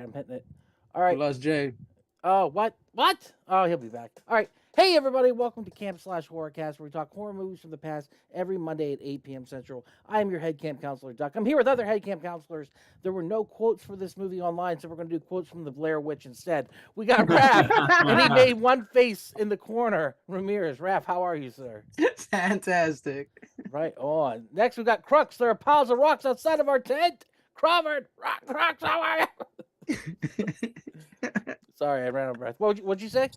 right, I'm hitting it. All right. We lost Jay. Oh, what? What? Oh, he'll be back. All right. Hey, everybody. Welcome to Camp Slash Horrorcast, where we talk horror movies from the past every Monday at 8 p.m. Central. I am your head camp counselor, Duck. I'm here with other head camp counselors. There were no quotes for this movie online, so we're going to do quotes from the Blair Witch instead. We got Raph, and he made one face in the corner. Ramirez. Raph, how are you, sir? Fantastic. Right on. Next, we got Crux. There are piles of rocks outside of our tent. Crawford, rocks, how are you? Sorry, I ran out of breath. What'd you say?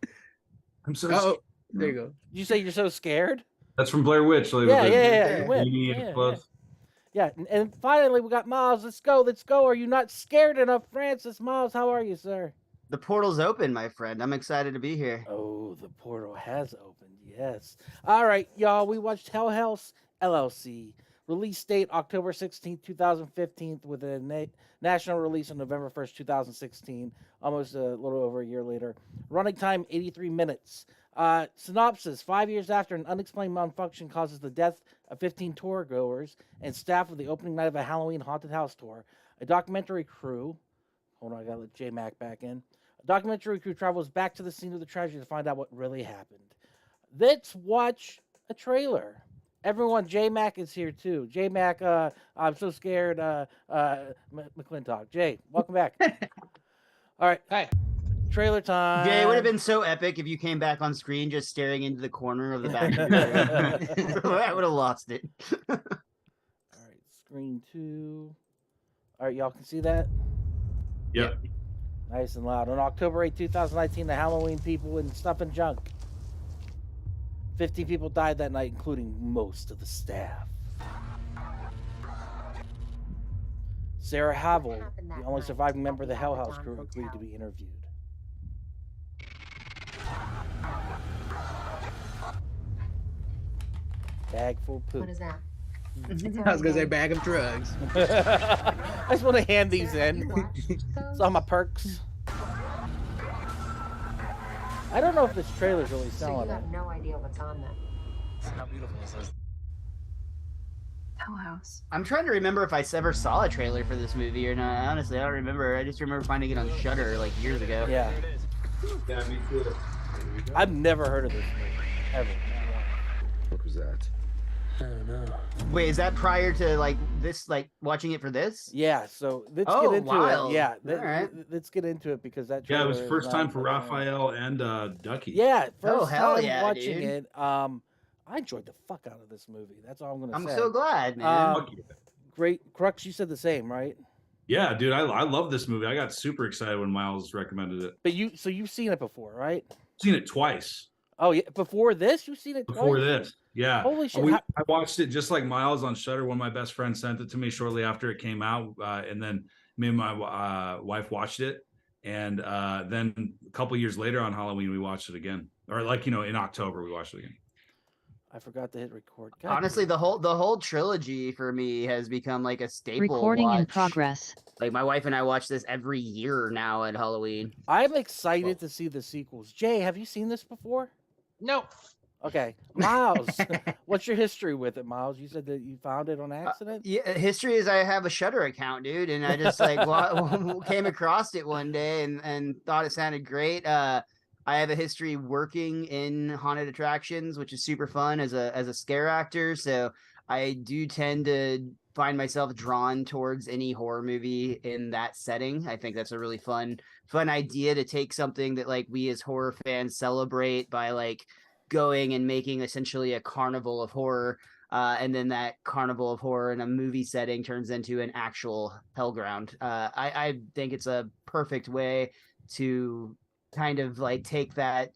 I'm so. Oh, there you go. Did you say you're so scared? That's from Blair Witch. Like, Yeah. You win. Yeah. Yeah, and finally we got Miles. Let's go. Are you not scared enough, Francis? Miles, how are you, sir? The portal's open, my friend. I'm excited to be here. Oh, the portal has opened. Yes. All right, y'all. We watched Hell House LLC. Release date October 16th, 2015, with a national release on November 1st, 2016, almost a little over a year later. Running time 83 minutes. Synopsis: 5 years after an unexplained malfunction causes the death of 15 tour goers and staff of the opening night of a Halloween haunted house tour, a documentary crew. Hold on, I gotta let J-Mac back in. A documentary crew travels back to the scene of the tragedy to find out what really happened. Let's watch a trailer. Everyone, J-Mac is here too. J-Mac, I'm so scared. McClintock. Jay, welcome back. All right. Hi. Trailer time. Jay, it would have been so epic if you came back on screen just staring into the corner of the back of your room. I would have lost it. All right, screen 2. All right, y'all can see that? Yep. Nice and loud. On October 8, 2019, the Halloween people and stuff and junk. 15 people died that night, including most of the staff. Sarah Havel, the only surviving member of the Hell House crew, agreed to be interviewed. Bag full of poop. What is that? I was gonna say bag of drugs. I just want to hand these in. It's all my perks. I don't know if this trailer's really So selling you it. have no idea what's on them. How beautiful is this? Hell House. I'm trying to remember if I ever saw a trailer for this movie or not. Honestly, I don't remember. I just remember finding it on Shudder like years ago. Yeah. Yeah, me too. I've never heard of this movie. Ever. What was that? I don't know. Wait, is that prior to like this, like watching it for this? Yeah, so let's Oh, get into wild. it. Yeah, All right. let's get into it because that Yeah, it was trailer is first time not for that fun. Raphael and Ducky. Yeah, first Oh, hell time yeah, watching dude. it. I enjoyed the fuck out of this movie. That's all I'm gonna I'm say. so glad, man. Fuck yeah. Great, Crux. You said the same, right? Yeah, dude, I love this movie. I got super excited when Miles recommended it. But you've seen it before, right? Seen it twice Oh yeah, before this, you've seen it before twice? this. Yeah. Holy shit! I watched it just like Miles on Shudder. One of my best friends sent it to me shortly after it came out, and then me and my wife watched it. And then a couple years later on Halloween, we watched it again, or like in October we watched it again. I forgot to hit record. God Honestly, damn. the whole trilogy for me has become like a staple. Recording in watch. progress. Like my wife and I watch this every year now at Halloween. I'm excited to see the sequels. Jay, have you seen this before? No. Okay, Miles, what's your history with it, Miles? You said that you found it on accident. Yeah, history is I have a Shudder account, dude, and I just like came across it one day and thought it sounded great. I have a history working in haunted attractions, which is super fun as a scare actor. So I do tend to find myself drawn towards any horror movie in that setting. I think that's a really fun idea to take something that like we as horror fans celebrate by like going and making essentially a carnival of horror. And then that carnival of horror in a movie setting turns into an actual hell ground. I think it's a perfect way to kind of like take that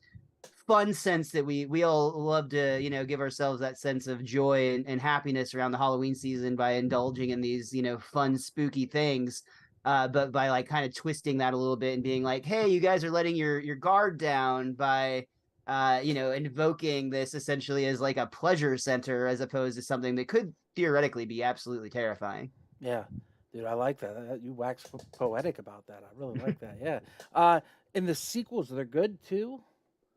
fun sense that we all love to, give ourselves that sense of joy and happiness around the Halloween season by indulging in these, fun, spooky things. But by like kind of twisting that a little bit and being like, hey, you guys are letting your guard down by invoking this essentially as like a pleasure center as opposed to something that could theoretically be absolutely terrifying. Yeah, dude, I like that. You wax poetic about that. I really like that. Yeah. And the sequels, they're good too.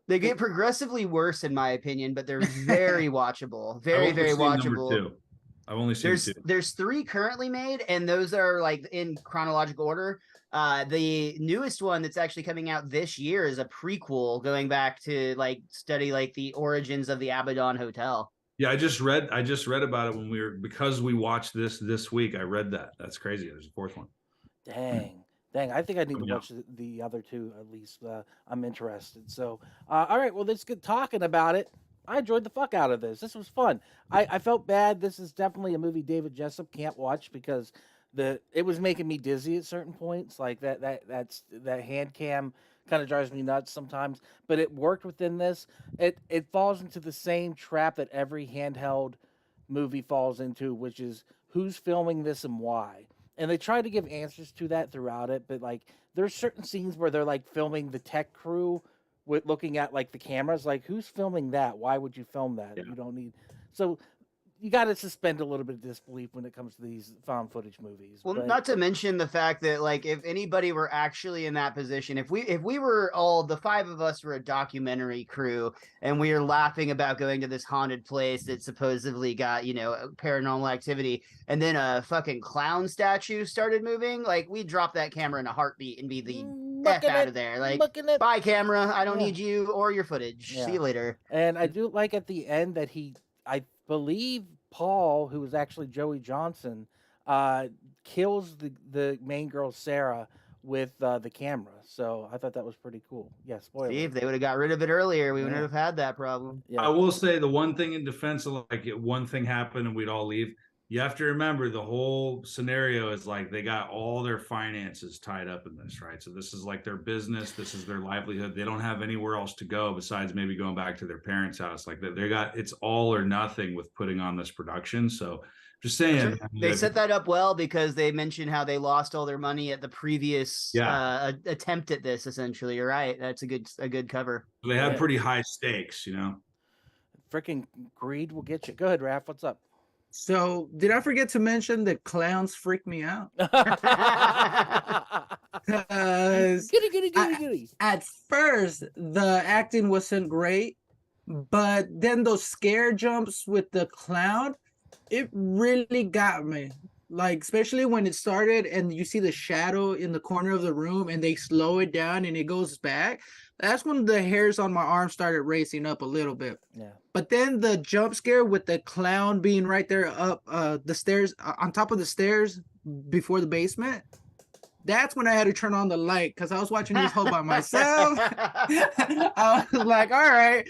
They get progressively worse in my opinion, but they're very watchable. Very, very watchable. I've only seen two. There's 3 currently made, and those are like in chronological order. The newest one that's actually coming out this year is a prequel going back to like study like the origins of the Abaddon Hotel. Yeah, I just read about it because we watched this week. I read that. That's crazy. There's a 4th one. Dang. I think I need to watch the other 2 at least. I'm interested. So, all right. Well, let's get talking about it. I enjoyed the fuck out of this. This was fun. I felt bad. This is definitely a movie David Jessup can't watch because it was making me dizzy at certain points. Like that hand cam kind of drives me nuts sometimes. But it worked within this. It falls into the same trap that every handheld movie falls into, which is who's filming this and why. And they try to give answers to that throughout it, but like there's certain scenes where they're like filming the tech crew with looking at like the cameras, like who's filming that? Why would you film that? Yeah. You don't need. So you got to suspend a little bit of disbelief when it comes to these found footage movies. Well, not to mention the fact that like if anybody were actually in that position, if we were all the 5 of us were a documentary crew and we were laughing about going to this haunted place that supposedly got, you know, paranormal activity, and then a fucking clown statue started moving, like we'd drop that camera in a heartbeat and be the F out of there. Like, bye camera, I don't need you or your footage. See you later. And I do like at the end that I believe Paul, who was actually Joey Johnson, kills the main girl Sarah with the camera. So I thought that was pretty cool. Yeah, spoiler. See, if they would have got rid of it earlier, we wouldn't have had that problem. Yeah. I will say the one thing in defense of like one thing happened and we'd all leave. You have to remember the whole scenario is like they got all their finances tied up in this, right? So this is like their business. This is their livelihood. They don't have anywhere else to go besides maybe going back to their parents' house. Like they got, it's all or nothing with putting on this production. So just saying. They set that up well because they mentioned how they lost all their money at the previous attempt at this, essentially. You're right. That's a good cover. They had pretty high stakes, you know? Freaking greed will get you. Go ahead, Raph. What's up? So, did I forget to mention that clowns freak me out? Goody. At first, the acting wasn't great, but then those scare jumps with the clown, it really got me. Like, especially when it started and you see the shadow in the corner of the room and they slow it down and it goes back. That's when the hairs on my arm started racing up a little bit. Yeah. But then the jump scare with the clown being right there up the stairs, on top of the stairs before the basement, that's when I had to turn on the light because I was watching this whole by myself. I was like, all right.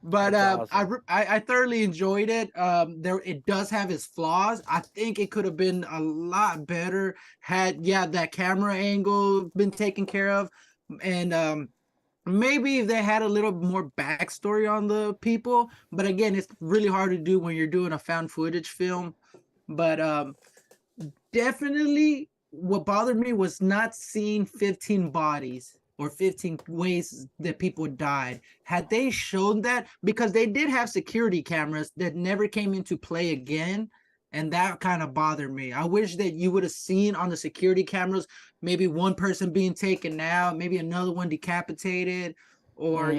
But awesome. I thoroughly enjoyed it. It does have its flaws. I think it could have been a lot better had that camera angle been taken care of. And maybe if they had a little more backstory on the people, but again, it's really hard to do when you're doing a found footage film. But definitely what bothered me was not seeing 15 bodies or 15 ways that people died. Had they shown that, because they did have security cameras that never came into play again, and that kind of bothered me. I wish that you would have seen on the security cameras maybe one person being taken out, maybe another one decapitated, or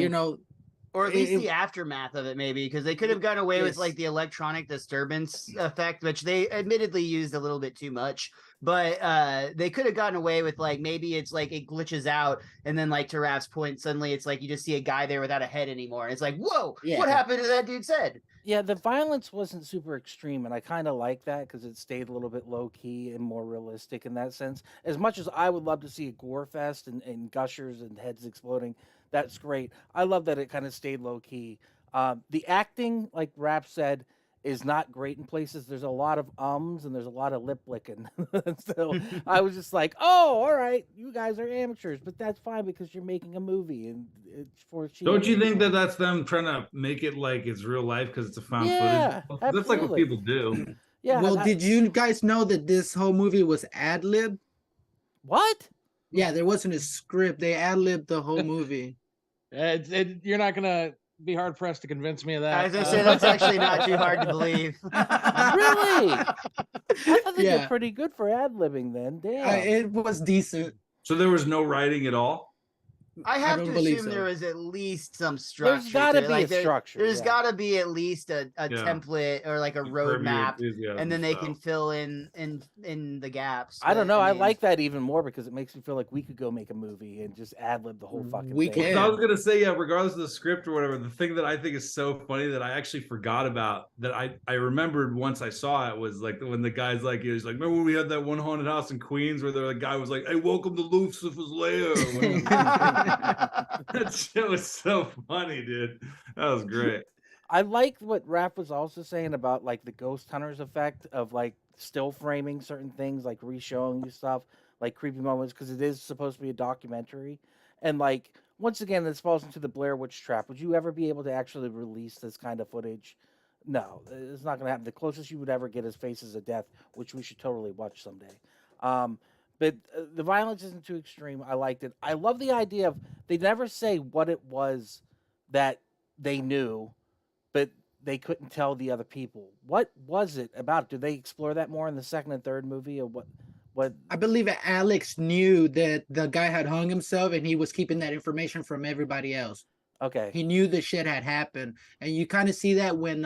or at least the aftermath of it, maybe, because they could have gotten away with like the electronic disturbance effect, which they admittedly used a little bit too much. But they could have gotten away with like maybe it's like it glitches out, and then like to Raph's point, suddenly it's like you just see a guy there without a head anymore. And it's like, whoa, what happened to that dude's head? Yeah, the violence wasn't super extreme, and I kind of like that because it stayed a little bit low key and more realistic in that sense. As much as I would love to see a gore fest and gushers and heads exploding, that's great. I love that it kind of stayed low key. The acting, like Raph said, is not great in places. There's a lot of ums and there's a lot of lip licking. So I was just like, oh, all right, you guys are amateurs, but that's fine because you're making a movie and it's for cheap. Don't you think that that's them trying to make it like it's real life because it's a found footage? Absolutely. That's like what people do. Yeah. Well, did you guys know that this whole movie was ad-lib? What? Yeah, there wasn't a script. They ad-libbed the whole movie. You're not gonna be hard pressed to convince me of that. I was gonna say that's actually not too hard to believe. Really? I thought they did pretty good for ad-libbing then. Damn. It was decent. So there was no writing at all? I have don't to believe assume so. there was at least some structure. There's got to to it. be Like, a structure. There's yeah. got to be at least a Yeah. template or like a Curb Your roadmap, Enthusiasm and then they style. can fill in the gaps. I don't but, know. I mean, like that even more because it makes me feel like we could go make a movie and just ad lib the whole fucking We thing. can. I was gonna say, yeah, regardless of the script or whatever, the thing that I think is so funny that I actually forgot about that I remembered once I saw it was like when the guy's like, he was like, remember when we had that one haunted house in Queens where the guy was like, hey, welcome to Lucifer's lair. That shit was so funny, dude. That was great. I liked what Raph was also saying about like the ghost hunters effect of like still framing certain things, like re-showing you stuff, like creepy moments, because it is supposed to be a documentary. And like once again, this falls into the Blair Witch trap. Would you ever be able to actually release this kind of footage? No, it's not going to happen. The closest you would ever get is Faces of Death, which we should totally watch someday. But the violence isn't too extreme. I liked it. I love the idea of they never say what it was that they knew, but they couldn't tell the other people. What was it about? Do they explore that more in the second and third movie, or what? What? I believe that Alex knew that the guy had hung himself, and he was keeping that information from everybody else. Okay. He knew the shit had happened, and you kind of see that when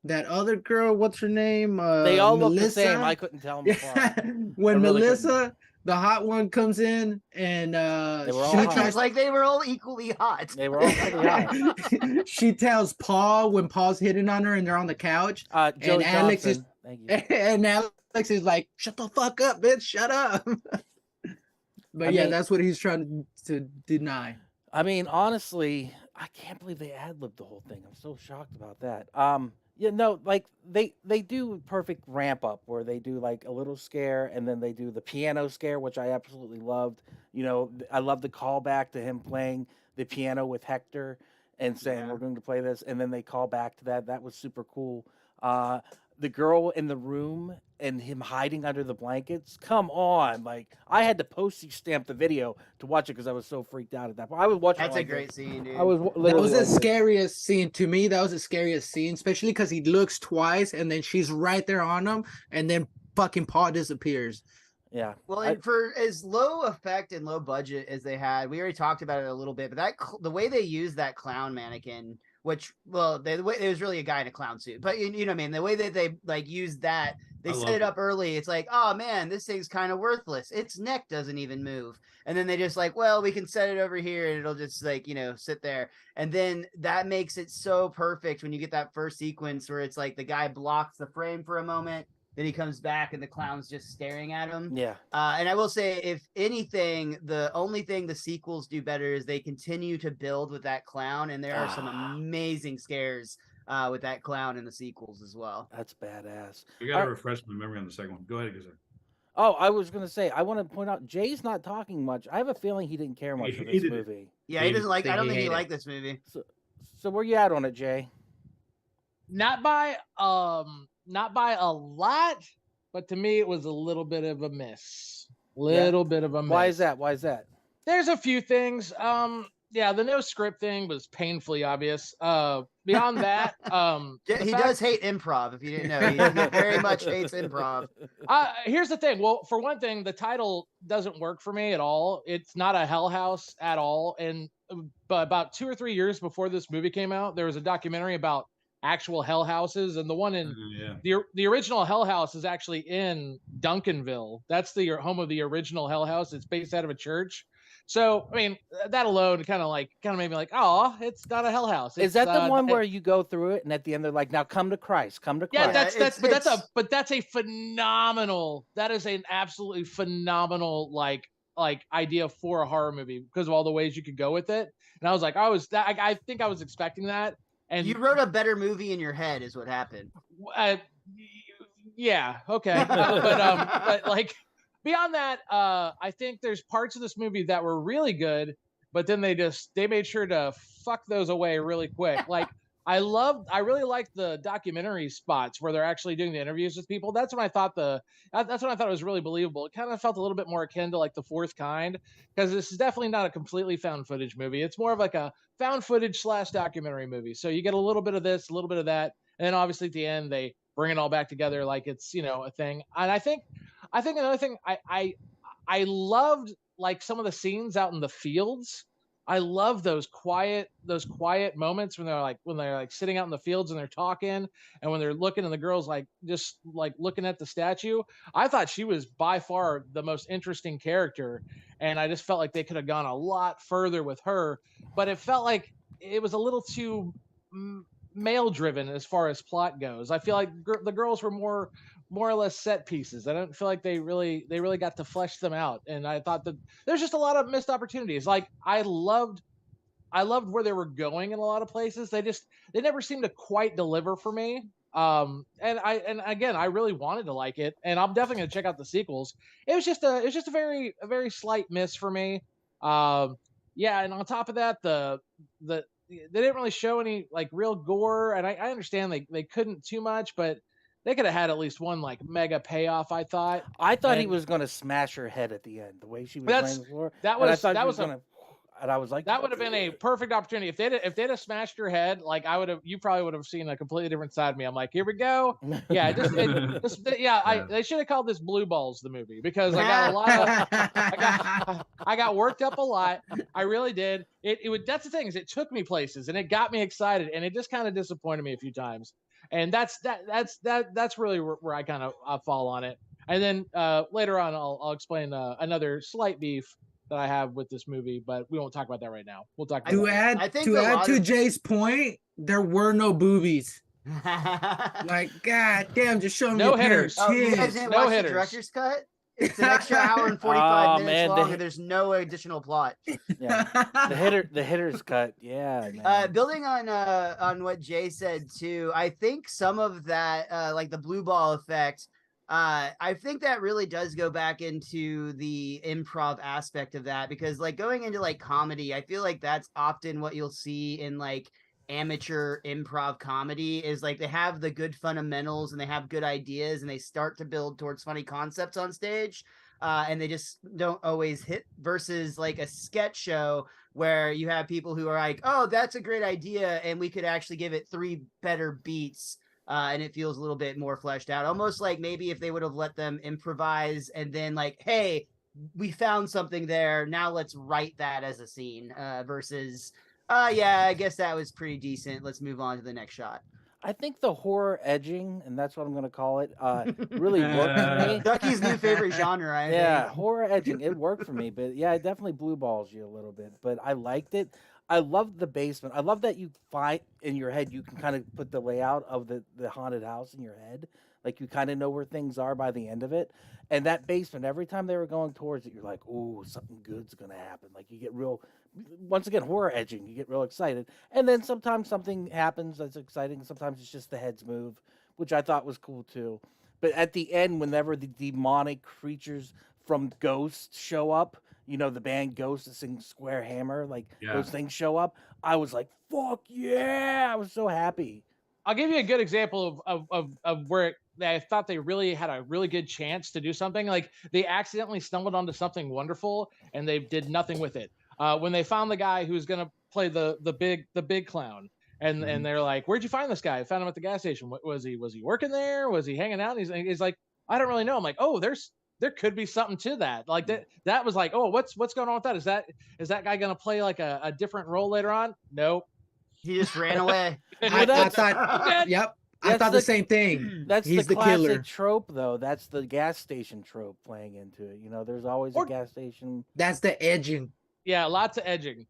that other girl, what's her name? They all look the same. Melissa? I couldn't tell them apart. When I really Melissa, the hot one, comes in and They were all she hot. tries It's like they were all equally hot. They were all pretty hot. she tells Paul when Paul's hitting on her and they're on the couch. Joey Alex Johnson. Thank you. And Alex is like, shut the fuck up, bitch, shut up. But I yeah, mean- that's what he's trying to deny. I mean, honestly, I can't believe they ad-libbed the whole thing. I'm so shocked about that. Yeah, no, like they do perfect ramp up where they do like a little scare and then they do the piano scare, which I absolutely loved. You know, I love the callback to him playing the piano with Hector and saying we're going to play this, and then they call back to that. That was super cool. The girl in the room and him hiding under the blankets. Come on, like I had to postage stamp the video to watch it because I was so freaked out at that point. I was watching. That's like a great this. scene, dude. I was That literally was the like this. scariest scene to me. That was the scariest scene, especially because he looks twice and then she's right there on him, and then fucking Paul disappears. Yeah. Well, and for as low effect and low budget as they had, we already talked about it a little bit, but the way they used that clown mannequin, which, well, the way it was really a guy in a clown suit, but you know what I mean? The way that they like used that, they set it up early. It's like, oh man, this thing's kind of worthless. Its neck doesn't even move. And then they just like, well, we can set it over here and it'll just like, you know, sit there. And then that makes it so perfect when you get that first sequence where it's like the guy blocks the frame for a moment. Then he comes back and the clown's just staring at him. Yeah. And I will say, if anything, the only thing the sequels do better is they continue to build with that clown. And there are some amazing scares with that clown in the sequels as well. That's badass. You got to refresh my memory on the second one. Go ahead, sir. Oh, I was going to say, I want to point out, Jay's not talking much. I have a feeling he didn't care much for this hated it. movie. Yeah, he doesn't like. I don't think he hated it. liked this movie. So where you at on it, Jay? Not by a lot, but to me it was a little bit of a miss. Bit of a miss. Why is that? Why is that? There's a few things. Yeah, the no script thing was painfully obvious. Beyond that, He does hate improv. If you didn't know, he very much hates improv. Here's the thing. Well, for one thing, the title doesn't work for me at all. It's not a Hell House at all. And but about 2 or 3 years before this movie came out, there was a documentary about actual hell houses, and the one in the original Hell House is actually in Duncanville. That's the home of the original Hell House. It's based out of a church. So I mean, that alone kind of made me like, oh, it's not a Hell House. Is that the one where you go through it and at the end they're like, now come to Christ, come to Christ? Yeah, that's a phenomenal. That is an absolutely phenomenal like idea for a horror movie because of all the ways you could go with it. And I was like, I think I was expecting that. And you wrote a better movie in your head, is what happened. Yeah, okay, but like beyond that, I think there's parts of this movie that were really good, but then they made sure to fuck those away really quick. Like I really liked the documentary spots where they're actually doing the interviews with people. That's when I thought it was really believable. It kind of felt a little bit more akin to like The Fourth Kind, because this is definitely not a completely found footage movie. It's more of like a found footage / documentary movie. So you get a little bit of this, a little bit of that, and then obviously at the end they bring it all back together like it's, you know, a thing. And I think another thing I loved like some of the scenes out in the fields. I love those quiet moments when they're like sitting out in the fields and they're talking, and when they're looking and the girl's like just like looking at the statue. I thought she was by far the most interesting character, and I just felt like they could have gone a lot further with her, but it felt like it was a little too male driven as far as plot goes. I feel like the girls were more or less set pieces. I don't feel like they really got to flesh them out, and I thought that there's just a lot of missed opportunities. Like I loved where they were going in a lot of places. They never seemed to quite deliver for me. And again, I really wanted to like it, and I'm definitely gonna check out the sequels. It was just a very slight miss for me. Yeah, and on top of that, they didn't really show any like real gore, and I understand they couldn't too much, but they could have had at least one like mega payoff. I thought he And was going to smash her head at the end, the way she was That's- laying on the floor. that And I was thought that she was a gonna, and I was like, that would have been a perfect opportunity if they'd have smashed her head. Like you probably would have seen a completely different side of me. I'm like, here we go. Yeah, they should have called this Blue Balls the movie, because I got a lot of I got worked up a lot. I really did. It would. That's the thing, is it took me places and it got me excited, and it just kind of disappointed me a few times. And that's really where I kind of fall on it. And then later on, I'll explain another slight beef that I have with this movie, but we won't talk about that right now. We'll talk about To that. I think add to Jay's point, there were no boobies. Like, god damn, just show me No a pair of hitters. Oh, you guys tits. didn't No watch the hitters. director's cut? It's an extra hour and 45 minutes man, long, and there's no additional plot. yeah, the hitter's cut. Yeah, man. Building on what Jay said too, I think some of that, like the blue ball effect, I think that really does go back into the improv aspect of that, because like going into like comedy, I feel like that's often what you'll see in like amateur improv comedy, is like they have the good fundamentals and they have good ideas and they start to build towards funny concepts on stage, and they just don't always hit, versus like a sketch show where you have people who are like, oh, that's a great idea and we could actually give it 3 better beats, and it feels a little bit more fleshed out, almost like maybe if they would have let them improvise and then like, hey, we found something there, now let's write that as a scene, versus yeah, I guess that was pretty decent, let's move on to the next shot. I think the horror edging, and that's what I'm going to call it, really worked for me. Ducky's new favorite genre, I Yeah, think. horror edging, it worked for me, but yeah, it definitely blue balls you a little bit, but I liked it. I love the basement. I love that you find in your head, you can kind of put the layout of the haunted house in your head. Like you kind of know where things are by the end of it. And that basement, every time they were going towards it, you're like, "Ooh, something good's going to happen." Like you get real, once again, horror edging, you get real excited. And then sometimes something happens that's exciting. Sometimes it's just the heads move, which I thought was cool too. But at the end, whenever the demonic creatures from Ghost show up, you know, the band Ghost that sings Square Hammer, like those things show up, I was like, fuck yeah. I was so happy. I'll give you a good example of where I thought they really had a really good chance to do something. Like they accidentally stumbled onto something wonderful and they did nothing with it. When they found the guy who's going to play the big clown, and they're like, "Where'd you find this guy?" I found him at the gas station. Was he working there? Was he hanging out? And he's like, "I don't really know." I'm like, "Oh, there could be something to that." Like that was like, "Oh, what's going on with that? Is that guy going to play like a different role later on?" Nope. He just ran away. I thought, yep. I thought the same thing. That's He's the the classic killer. trope, though. That's the gas station trope playing into it. You know, there's always a gas station. That's the edging. Yeah, lots of edging.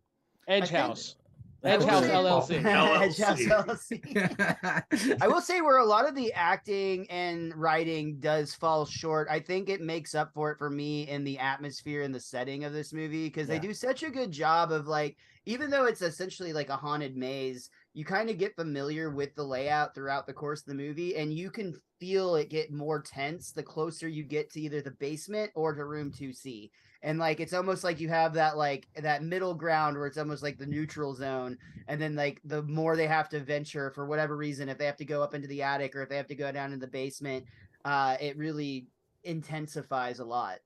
Edge House. I Edge will House say- LLC. Edge House LLC. I will say where a lot of the acting and writing does fall short, I think it makes up for it for me in the atmosphere and the setting of this movie, because they do such a good job of like, even though it's essentially like a haunted maze, you kind of get familiar with the layout throughout the course of the movie, and you can feel it get more tense the closer you get to either the basement or to room 2C. And like it's almost like you have that like that middle ground where it's almost like the neutral zone, and then like the more they have to venture for whatever reason, if they have to go up into the attic or if they have to go down in the basement, it really intensifies a lot.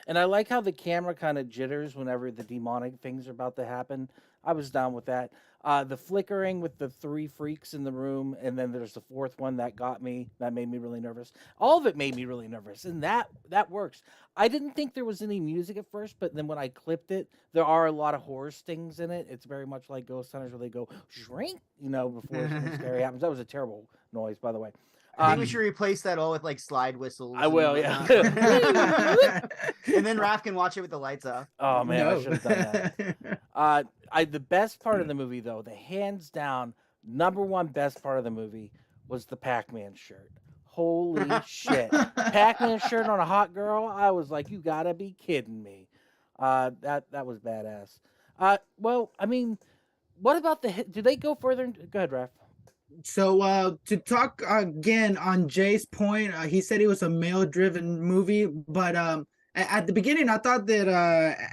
And I like how the camera kind of jitters whenever the demonic things are about to happen. I was down with that. The flickering with the 3 freaks in the room, and then there's the 4th one that got me. That made me really nervous. All of it made me really nervous, and that works. I didn't think there was any music at first, but then when I clipped it, there are a lot of horror stings in it. It's very much like Ghost Hunters, where they go shrink, before something scary happens. That was a terrible noise, by the way. I think we should replace that all with like slide whistles. I will, yeah. And then Raph can watch it with the lights off. Oh man, No. I should have done that. The best part of the movie, though, the hands down number one best part of the movie was the Pac-Man shirt. Holy shit! Pac-Man shirt on a hot girl. I was like, you gotta be kidding me. That was badass. Well, I mean, what about do they go further? Go ahead, Raph. So to talk again on Jay's point, he said it was a male-driven movie, but at the beginning I thought that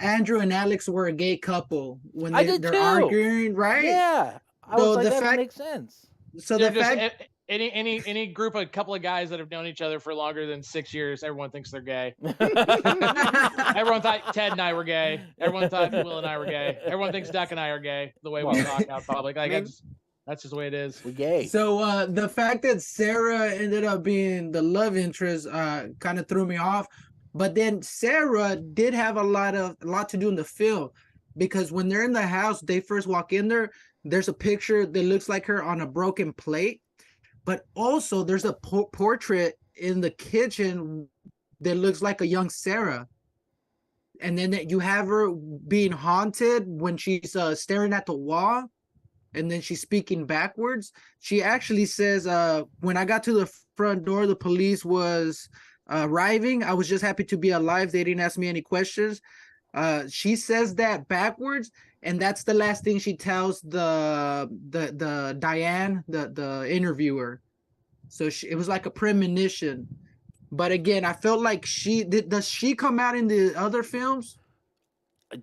Andrew and Alex were a gay couple when I did they're too. arguing, right? Yeah, I So was like, the that fact- makes sense. So They're the just- fact, any group, a couple of guys that have known each other for longer than 6 years, everyone thinks they're gay. Everyone thought Ted and I were gay. Everyone thought Will and I were gay. Everyone thinks Duck and I are gay. The way we talk out public, like that's just the way it is. We gay. so the fact that Sarah ended up being the love interest kind of threw me off. But then Sarah did have a lot to do in the film, because when they're in the house, they first walk in there. There's a picture that looks like her on a broken plate, but also there's a portrait in the kitchen that looks like a young Sarah. And then you have her being haunted when she's staring at the wall, and then she's speaking backwards. She actually says, when I got to the front door, the police was arriving. I was just happy to be alive. They didn't ask me any questions. She says that backwards, and that's the last thing she tells the Diane, the interviewer. So it was like a premonition. But again, I felt like does she come out in the other films?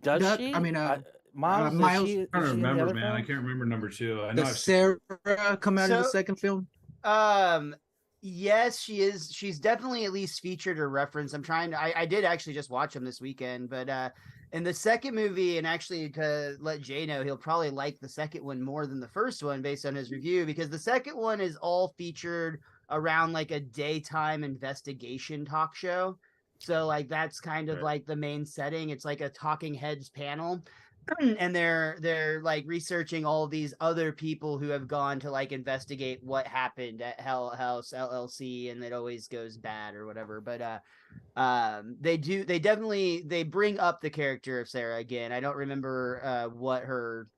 Does Doug- she? I mean, Miles. Miles- Is I don't she in the remember, other man. I films? can't remember number 2. I know. Does Sarah come out in the So- second film? Yes, she is. She's definitely at least featured or referenced. I did actually just watch them this weekend, but in the second movie, and actually to let Jay know, he'll probably like the second one more than the first one based on his review, because the second one is all featured around like a daytime investigation talk show. So like that's kind of Right. like the main setting. It's like a talking heads panel. And they're like researching all of these other people who have gone to like investigate what happened at Hell House LLC, and it always goes bad or whatever. But they bring up the character of Sarah again. I don't remember what her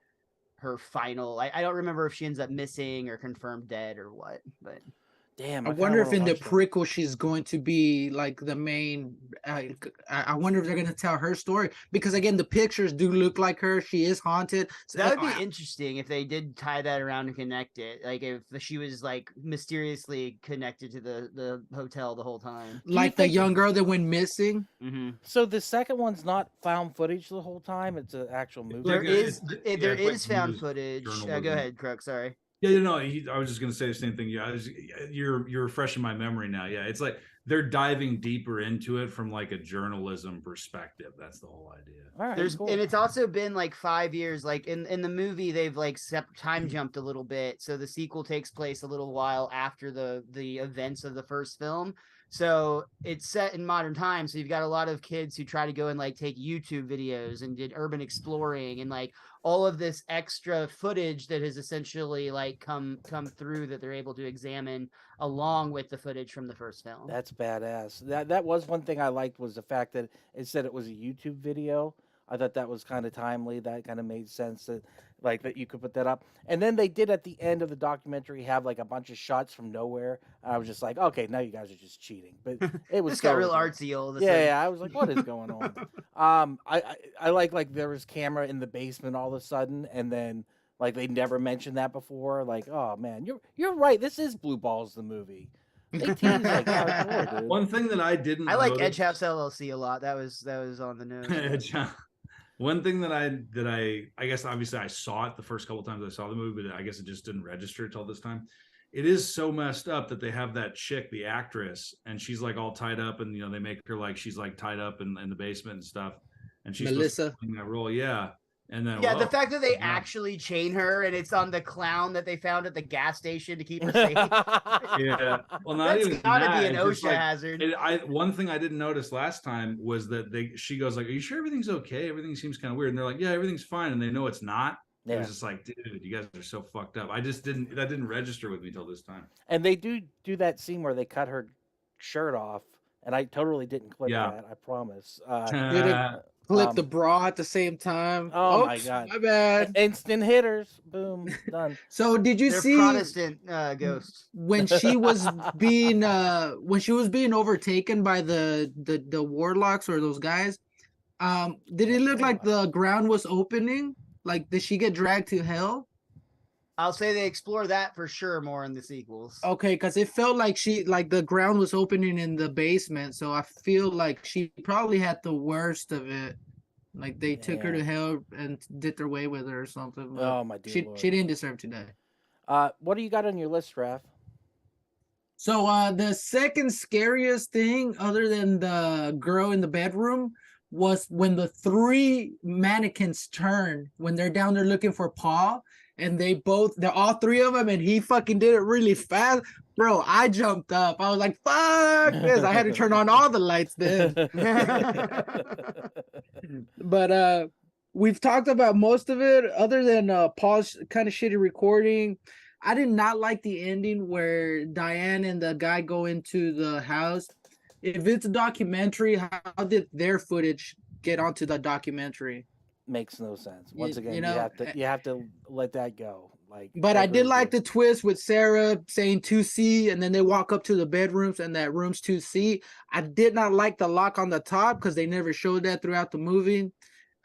final. I don't remember if she ends up missing or confirmed dead or what. But Damn. I kinda wonder if wanna in the watch that. prequel she's going to be like the main. I wonder if they're going to tell her story, because again, the pictures do look like her. She is haunted. so that would be interesting if they did tie that around and connect it. Like if she was like mysteriously connected to the hotel the whole time. like the think- young girl that went missing. Mm-hmm. So the second one's not found footage the whole time. It's an actual movie. There like is there it's like is found news footage. Go journalism. ahead, Crook. Sorry. Yeah, I was just gonna say the same thing. Yeah, you're refreshing my memory now. Yeah, it's like they're diving deeper into it from like a journalism perspective. That's the whole idea. All right, There's cool. and it's also been like 5 years. Like in the movie, they've like time jumped a little bit, so the sequel takes place a little while after the events of the first film. So it's set in modern times. So you've got a lot of kids who try to go and like take YouTube videos and did urban exploring and like all of this extra footage that has essentially like come through that they're able to examine along with the footage from the first film. That's badass. That was one thing I liked, was the fact that it said it was a YouTube video. I thought that was kind of timely. That kind of made sense that you could put that up. And then they did at the end of the documentary have like a bunch of shots from nowhere. I was just like, okay, now you guys are just cheating. But it was This got so real good. artsy all of a Yeah, sudden. yeah. I was like, what is going on? I like there was camera in the basement all of a sudden, and then like they never mentioned that before. Like, oh man, you're right. This is Blue Balls the movie. They tease like hardcore, dude. One thing that I didn't. I like notice- Edge House LLC a lot. That was on the nose. One thing that I guess obviously I saw it the first couple times I saw the movie, but I guess it just didn't register till this time. It is so messed up that they have that chick, the actress, and she's like all tied up, and they make her like she's like tied up in the basement and stuff, and she's supposed to Melissa. be playing that role. Yeah, And then Yeah, the whoa, fact that they yeah. actually chain her and it's on the clown that they found at the gas station to keep her safe. Yeah, well, not That's even gotta that. be an It's just OSHA hazard. one thing I didn't notice last time was that she goes like, "Are you sure everything's okay? Everything seems kind of weird." And they're like, "Yeah, everything's fine," and they know it's not. It Yeah. was just like, dude, you guys are so fucked up. That didn't register with me till this time. And they do that scene where they cut her shirt off, and I totally didn't clip Yeah. that. I promise. Flip the bra at the same time. Oh my Oops, God. my bad. Instant hitters. Boom. Done. So did you They're see Protestant ghosts. when she was being overtaken by the warlocks or those guys? Did it look like the ground was opening? Like, did she get dragged to hell? I'll say they explore that for sure more in the sequels. Okay, because it felt like the ground was opening in the basement, so I feel like she probably had the worst of it. Like they took her to hell and did their way with her or something. But Oh my dear she Lord. didn't deserve to die. What do you got on your list, Raph? So the second scariest thing, other than the girl in the bedroom, was when the three mannequins turn when they're down there looking for Paul, and they're all three of them, and he fucking did it really fast. Bro, I jumped up. I was like, fuck this. I had to turn on all the lights then. But we've talked about most of it, other than Paul's kind of shitty recording. I did not like the ending where Diane and the guy go into the house. If it's a documentary, how did their footage get onto the documentary? Makes no sense. Once again, you know, you have to let that go. Like, but I did like the twist with Sarah saying 2C, and then they walk up to the bedrooms and that room's 2C. I did not like the lock on the top because they never showed that throughout the movie.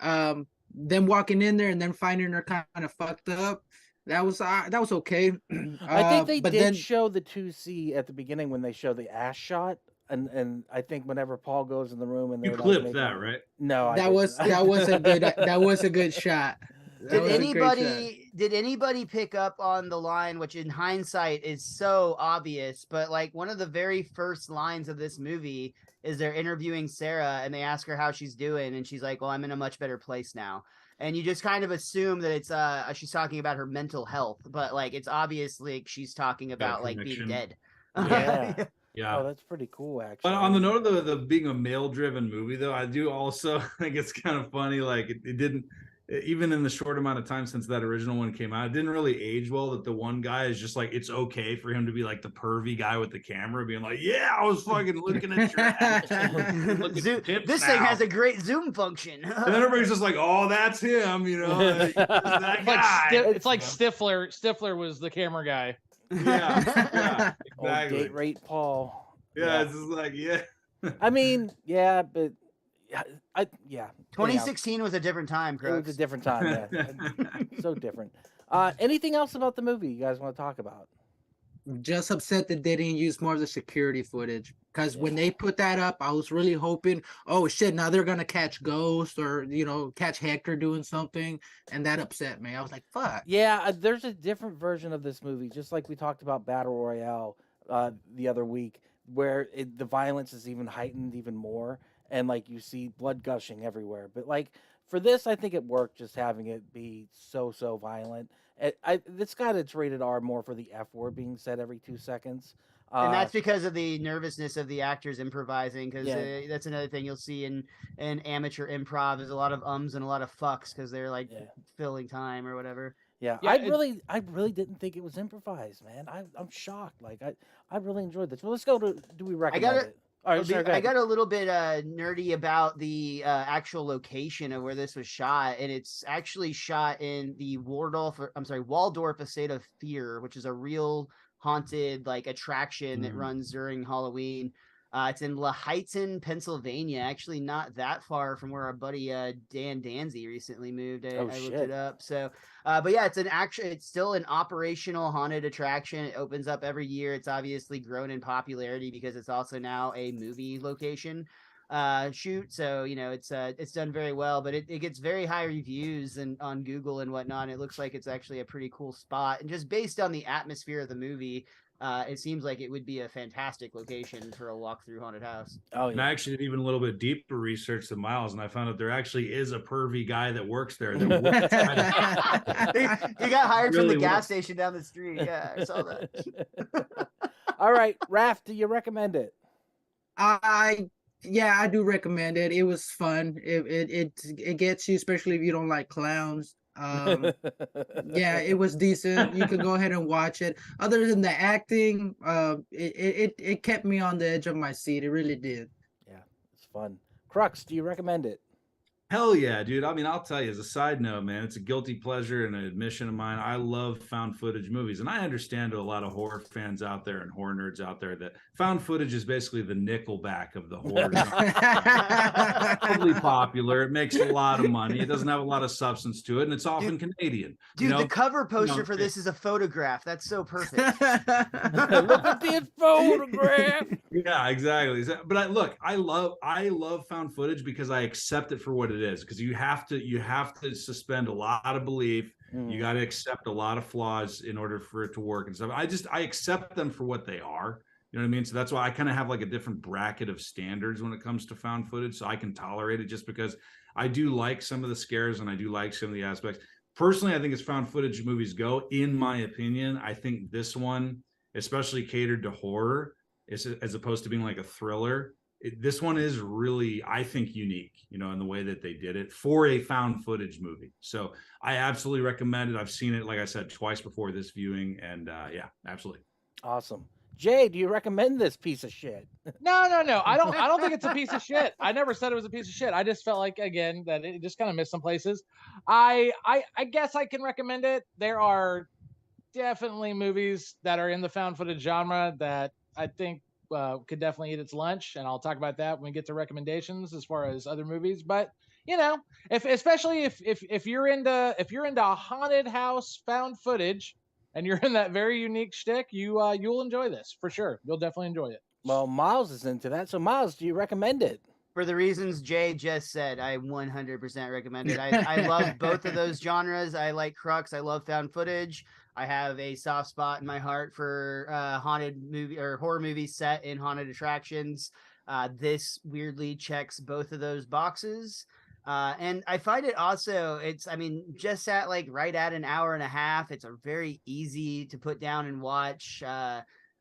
Them walking in there and then finding her kind of fucked up. That was okay. I think they did then show the 2C at the beginning when they show the ass shot, and I think whenever Paul goes in the room and You they're clipped like that, right? No, I that was a good shot. Did anybody pick up on the line, which in hindsight is so obvious, but like one of the very first lines of this movie is they're interviewing Sarah and they ask her how she's doing, and she's like, "Well, I'm in a much better place now." And you just kind of assume that it's she's talking about her mental health, but like it's obviously she's talking about like being dead. Yeah. Yeah. Oh, that's pretty cool, actually. But on the note of the being a male-driven movie, though, I do also think it's kind of funny. Like it didn't, even in the short amount of time since that original one came out, it didn't really age well. That the one guy is just like, it's okay for him to be like the pervy guy with the camera, being like, "Yeah, I was fucking looking at your ass. Look at your tips This now." thing has a great zoom function. And then everybody's just like, "Oh, that's him," you know. That guy. It's like Stifler. Stifler was the camera guy. Yeah, Old exactly. date rate Paul. Yeah, it's just like, yeah. I mean, yeah, but 2016 was a different time, It Crooks. was a different time. Yeah. So different. Anything else about the movie you guys want to talk about? Just upset that they didn't use more of the security footage, because when they put that up, I was really hoping, oh shit, now they're gonna catch Ghost or catch Hector doing something, and that upset me. I was like, fuck. Yeah, there's a different version of this movie, just like we talked about Battle Royale the other week, where the violence is even heightened even more, and like you see blood gushing everywhere. But like for this, I think it worked just having it be so violent. It's got its rated R more for the F word being said every 2 seconds. And that's because of the nervousness of the actors improvising, because Yeah. that's another thing you'll see in amateur improv. There's a lot of ums and a lot of fucks because they're like filling time or whatever. Yeah, Yeah, I really didn't think it was improvised, man. I'm shocked. Like I really enjoyed this. Well, let's go to do we recommend it? All right, sorry, go I ahead. got a little bit nerdy about the actual location of where this was shot, and it's actually shot in the Waldorf Estate of Fear, which is a real haunted like attraction that runs during Halloween. It's in Laheyton, Pennsylvania, actually not that far from where our buddy Dan Danzy recently moved. I looked it up. So, but yeah, it's still an operational haunted attraction. It opens up every year. It's obviously grown in popularity because it's also now a movie location. shoot, so it's done very well, but it gets very high reviews and on Google and whatnot. It looks like it's actually a pretty cool spot, and just based on the atmosphere of the movie, it seems like it would be a fantastic location for a walk through haunted house. Oh And yeah. I actually did even a little bit deeper research than Miles, and I found out there actually is a pervy guy that works there. That He got hired from Really the gas was. station down the street. Yeah, I saw that. All right, Raph, do you recommend it? I do recommend it. It was fun. It gets you, especially if you don't like clowns. Yeah, it was decent. You could go ahead and watch it. Other than the acting, it kept me on the edge of my seat. It really did. Yeah, it's fun. Crux, do you recommend it? Hell yeah, dude. I mean, I'll tell you, as a side note, man, it's a guilty pleasure and an admission of mine. I love found footage movies. And I understand to a lot of horror fans out there and horror nerds out there that found footage is basically the Nickelback of the horror genre. Totally popular. It makes a lot of money. It doesn't have a lot of substance to it. And it's often Canadian. Dude, you know? the cover poster know, for this is a photograph. That's so perfect. Look at this photograph. Yeah, exactly. But I love found footage because I accept it for what it is. Because you have to suspend a lot of belief. You got to accept a lot of flaws in order for it to work and stuff. I accept them for what they are. You know what I mean? So that's why I kind of have like a different bracket of standards when it comes to found footage. So I can tolerate it just because I do like some of the scares and I do like some of the aspects. Personally, I think as found footage movies go, in my opinion, I think this one, especially catered to horror, as opposed to being like a thriller, this one is really, I think, unique, in the way that they did it for a found footage movie. So I absolutely recommend it. I've seen it, like I said, twice before this viewing, and yeah, absolutely. Awesome. Jay, do you recommend this piece of shit? No. I don't think it's a piece of shit. I never said it was a piece of shit. I just felt like, again, that it just kind of missed some places. I guess I can recommend it. There are definitely movies that are in the found footage genre that I think could definitely eat its lunch, and I'll talk about that when we get to recommendations as far as other movies. But especially if you're into haunted house found footage, and you're in that very unique shtick, you'll enjoy this for sure. You'll definitely enjoy it. Well, Miles is into that. So, Miles, do you recommend it? For the reasons Jay just said, I 100% recommend it. I love both of those genres. I like Crux. I love found footage. I have a soft spot in my heart for haunted movie or horror movies set in haunted attractions. This weirdly checks both of those boxes. And I find it also, just at like right at an hour and a half. It's a very easy to put down and watch.